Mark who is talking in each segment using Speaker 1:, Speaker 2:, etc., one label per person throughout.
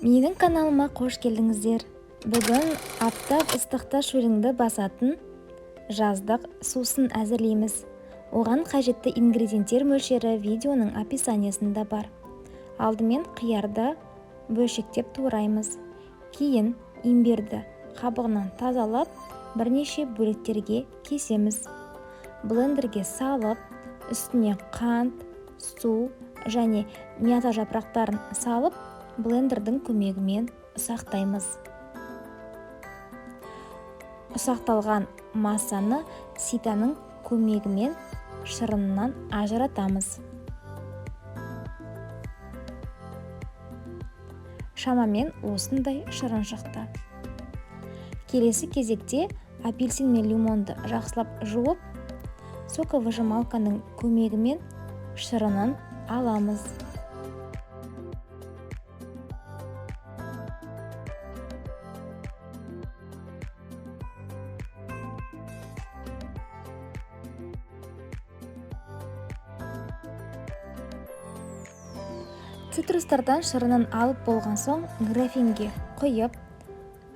Speaker 1: Менің каналыма қош келдіңіздер. Бүгін аптап ыстықта шөліңді басатын жаздық сусын әзірлейміз. Оған қажетті ингредиенттер мөлшері видеоның описаниясында бар. Алдымен қиярды бөлшектеп тураймыз. Кейін имбирді қабығынан тазалап, бірнеше бөліктерге кесеміз. Блендерге салып, үстіне қант, су және мята жапырақтарын салып, блендердің көмегімен ұсақтаймыз. Ұсақталған массаны ситаның көмегімен шырынынан ажыратамыз. Шамамен осындай шырын шықты. Келесі кезекте апельсин мен лимонды жақсылап жуып, соковыжималканың көмегімен шырынын аламыз. Цитрустардан шырынын алып болған соң графинге құйып,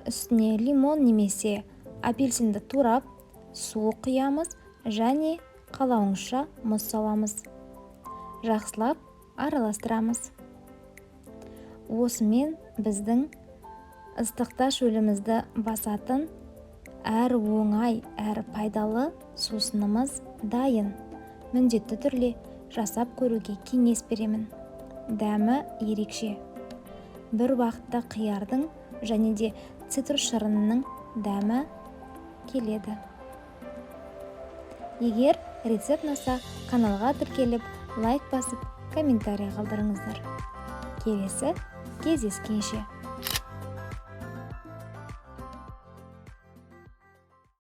Speaker 1: үстіне лимон немесе апельсинді турап, су құямыз және қалауыңызша мұз саламыз. Жақсылап араластырамыз. Осымен біздің ыстықта шөлімізді басатын әрі оңай, әрі пайдалы сусынымыз дайын. Міндетті түрде жасап көруге кеңес беремін. Дәмі ерекше. Бір уақытта қиярдың және де цитрус шырынының дәмі келеді. Егер рецепт ұнаса, каналға тіркеліп, лайк басып, комментарий қалдырыңыздар. Келесі кездескенше.